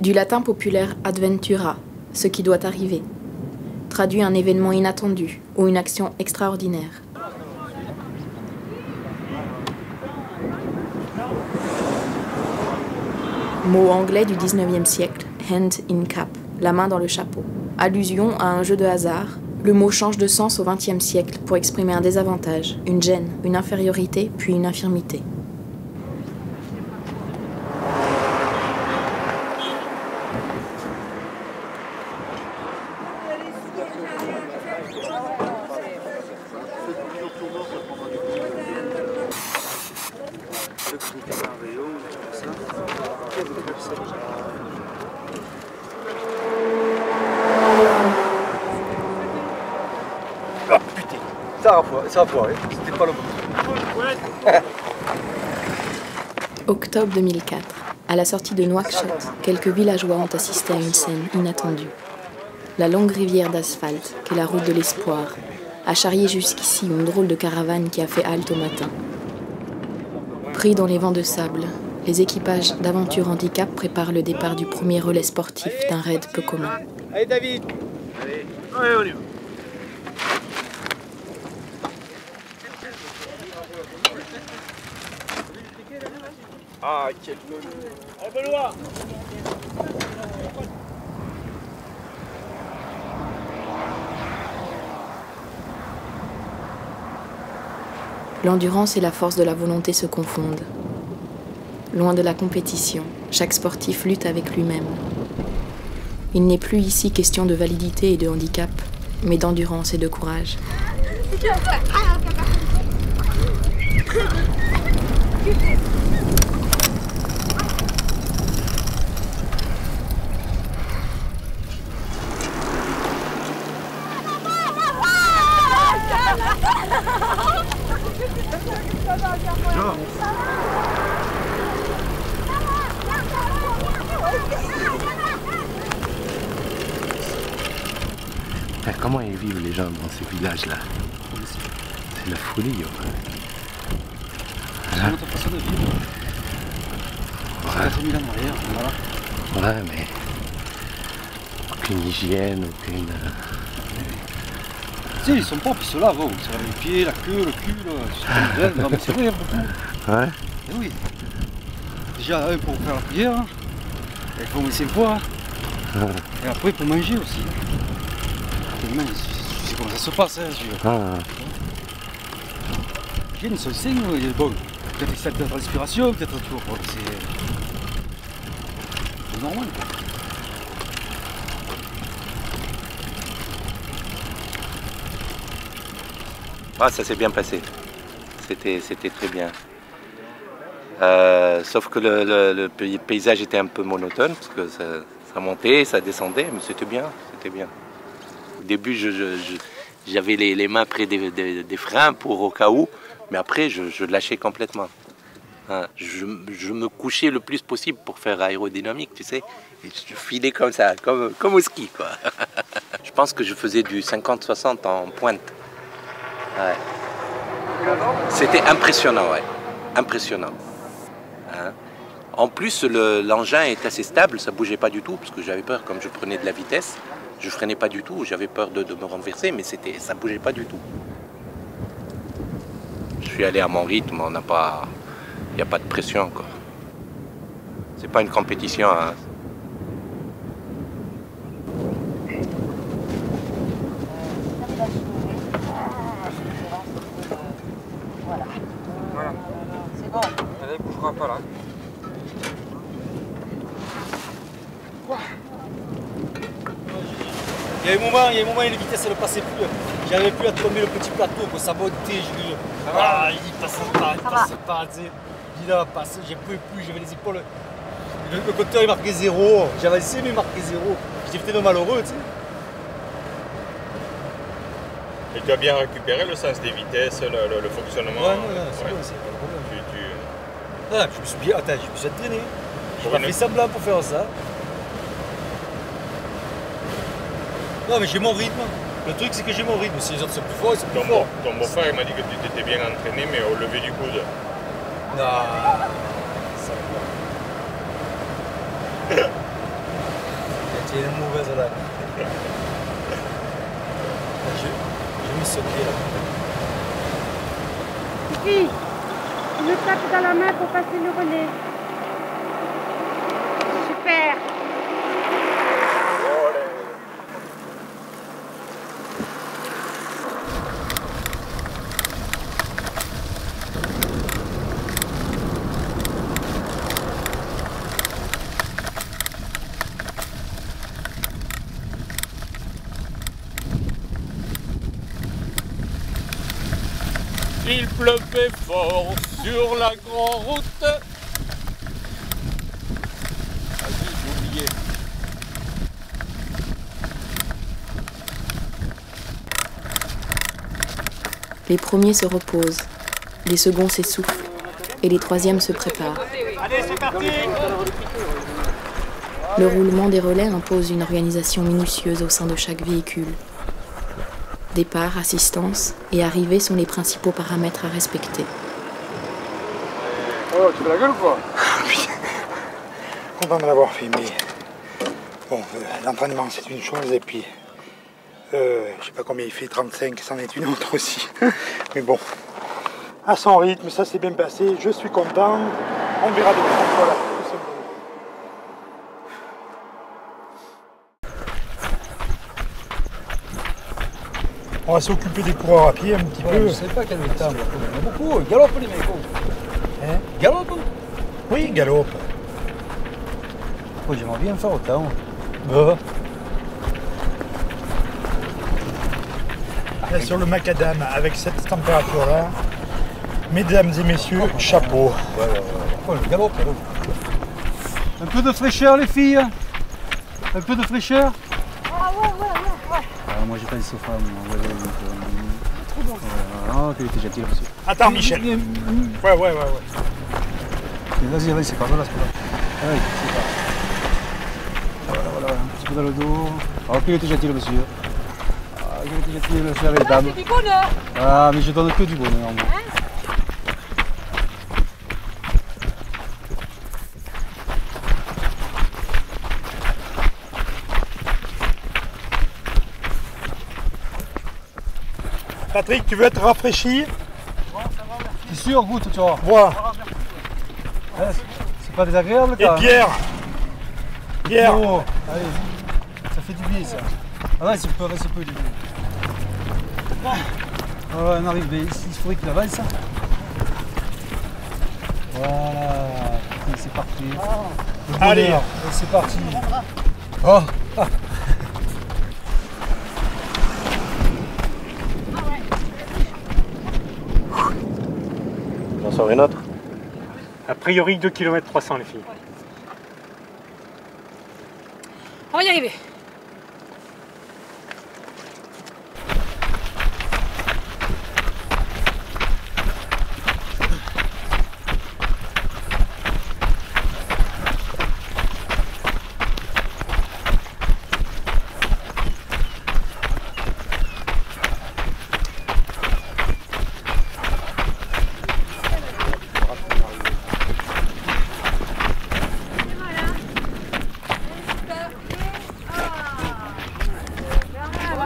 Du latin populaire adventura, ce qui doit arriver, traduit un événement inattendu ou une action extraordinaire. Mot anglais du 19e siècle, hand in cap, la main dans le chapeau. Allusion à un jeu de hasard, le mot change de sens au XXe siècle pour exprimer un désavantage, une gêne, une infériorité, puis une infirmité. Ah putain, ça a foiré, c'était pas le bon. Octobre 2004. À la sortie de Nouakchott, quelques villageois ont assisté à une scène inattendue. La longue rivière d'asphalte, qu'est la route de l'espoir, a charrié jusqu'ici une drôle de caravane qui a fait halte au matin. Pris dans les vents de sable, les équipages d'Aventure Handicap préparent le départ du premier relais sportif d'un raid peu commun. Allez David. Allez, on y va. Ah, quel gueule. Allez, Benoît. L'endurance et la force de la volonté se confondent. Loin de la compétition, chaque sportif lutte avec lui-même. Il n'est plus ici question de validité et de handicap, mais d'endurance et de courage. Comment ils vivent les gens dans ces villages-là? C'est la folie. C'est notre façon de vivre. C'est 4000 ans en arrière, voilà. Ouais, mais aucune hygiène, aucune... Tu sais, ils sont propres, ils se lavent, ils se lavent les pieds, la queue, le cul, non mais c'est vrai, beaucoup. Ouais. Et oui. Déjà, pour faire la prière, il faut mettre ses poids. Et après, pour manger aussi. Tu sais comment ça se passe, hein, l'hygiène, ils sont sains, bon, peut-être ils de respiration, peut-être tu vois, c'est normal. Ah, ça s'est bien passé. C'était très bien. Sauf que le paysage était un peu monotone, parce que ça montait, ça descendait, mais c'était bien, c'était bien. Au début, j'avais les mains près des freins au cas où, mais après, je lâchais complètement. Hein, je me couchais le plus possible pour faire aérodynamique, tu sais. Et je filais comme ça, comme au ski, quoi. Je pense que je faisais du 50-60 en pointe. Ouais. C'était impressionnant, ouais. Impressionnant. Hein. En plus, l'engin est assez stable, ça bougeait pas du tout, parce que j'avais peur, comme je prenais de la vitesse, je freinais pas du tout, j'avais peur de me renverser, mais ça bougeait pas du tout. Je suis allé à mon rythme, il n'y a pas de pression, quoi. C'est pas une compétition, hein. Voilà. C'est bon. Elle ne bougera pas là. Il y a un moment, les vitesses ne passaient plus. J'avais plus à tomber le petit plateau pour saboter. Il passait pas, tu sais. Il a passé, j'ai plus, j'avais les épaules. Le compteur il marquait 0. J'avançais mais il marquait 0. J'étais peut-être malheureux, tu sais. Et tu as bien récupéré le sens des vitesses, le fonctionnement. Ouais, non, c'est bon, c'est pas le problème. Ah, je me suis entraîné. Je n'ai pas fait semblant pour faire ça. Non, mais j'ai mon rythme. Le truc, c'est que j'ai mon rythme. Si les autres sont plus forts, ils sont plus forts. Ton beau-frère m'a dit que tu t'étais bien entraîné, mais au lever du coude. Non, ça va. C'est une mauvaise là. J'ai mis ce pied là. Ici, une tape dans la main pour passer le relais. Super. Il pleuvait fort sur la grande route. Ah si, j'ai oublié. Les premiers se reposent, les seconds s'essoufflent et les troisièmes se préparent. Allez, c'est parti! Le roulement des relais impose une organisation minutieuse au sein de chaque véhicule. Départ, assistance et arrivée sont les principaux paramètres à respecter. Oh, tu fais la gueule ou quoi? Oui. Content de l'avoir fait, mais bon, l'entraînement c'est une chose et puis je sais pas combien il fait, 35, c'en est une autre aussi. Mais bon, à son rythme, ça s'est bien passé, je suis content, on verra demain. Voilà, tout simplement. On va s'occuper des coureurs à pied un petit peu. Je sais pas quel temps, il y en a beaucoup, galope les mecs. Hein? Galope? Oui, galope. Oh, j'aimerais bien faire autant. Là, sur le macadam, avec cette température-là, mesdames et messieurs, chapeau. Oh, le galop, un peu de fraîcheur, les filles. Un peu de fraîcheur. Ah, moi, j'ai pas de sofa. Trop bon. Ah, tu étais gentil, monsieur. Attends, Michel. Ouais. Vas-y, c'est pas là, c'est pas là. Allez, c'est pas. Voilà, un petit peu dans le dos. Ah, puis il était gentil, le monsieur. Ah, il était gentil, le monsieur avec les dames. C'est du bonheur. Ah, mais je donne que du bonheur, moi. Patrick, tu veux être rafraîchi? T'es sûr, goûte, tu vois. Bois. C'est pas désagréable, Et quand Pierre. Pierre. Oh, allez, ça fait du bien, ça. Ah ouais, c'est peu, du bien. Ah, on arrive, mais il faudrait qu'il avance, ça. Voilà, c'est parti. Allez. C'est parti. Oh. J'en sors une autre. A priori 2 km 300 les filles. On va y arriver.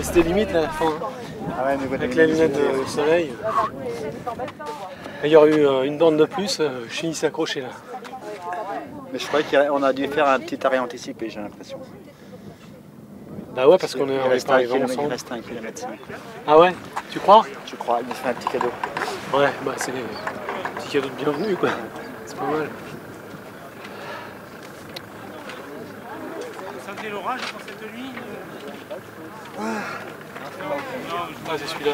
C'était limite là, fin, avec la lunette de soleil. Il y aurait eu une bande de plus, je finissais accroché là. Mais je croyais qu'on a dû faire un petit arrêt anticipé, j'ai l'impression. Bah ouais, parce qu'on est pas arrivé Il ensemble. reste 1 km. Ah ouais, tu crois? Je crois, il m'a fait un petit cadeau. Ouais, bah c'est un petit cadeau de bienvenue quoi. C'est pas mal. Vous sentez l'orage pour cette nuit? Ah, c'est celui-là.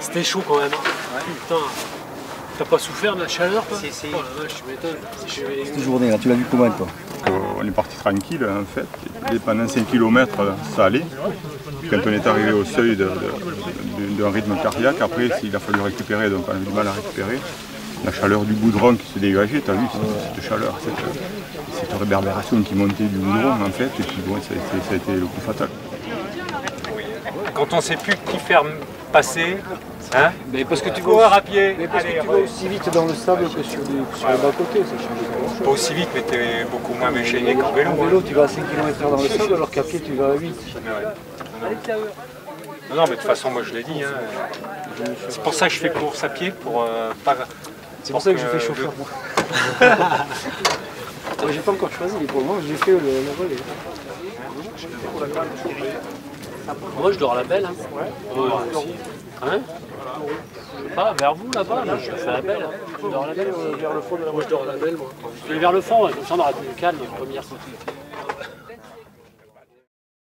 C'était chaud quand même. Putain. T'as pas souffert de la chaleur toi? Si. Oh la vache, tu m'étonnes. Cette journée là, tu l'as vu comment toi? On est parti tranquille en fait. Et pendant 5 km ça allait. Quand on est arrivé au seuil d'un rythme cardiaque, après il a fallu récupérer, donc on a eu du mal à récupérer. La chaleur du goudron qui s'est dégagée, tu as vu cette chaleur, cette réverbération qui montait du goudron en fait, et puis bon, ça a été le coup fatal. Quand on ne sait plus qui faire passer. Hein? Mais parce que tu cours à pied. Mais parce que tu vas aussi vite dans le sable que sur le bas-côté, ça change pas grand-chose. Pas aussi vite, mais tu es beaucoup moins méchané qu'en vélo. En vélo, tu vas à 5 km/h dans le sable, alors qu'à pied, tu vas à 8. Non, mais de toute façon, moi je l'ai dit. Hein. C'est pour ça que je fais course à pied, pour pas... C'est pour ça que je fais chauffeur, moi. J'ai pas encore choisi, mais pour le moment, j'ai fait la volée. Moi, je dors à la belle. Hein. Hein? Je sais pas, vers vous là-bas, là, je fais la belle. Je dors à la belle. Vers le fond de la voie, je dors à la belle, moi. Je vais vers le fond, comme ça on aura plus calme, première.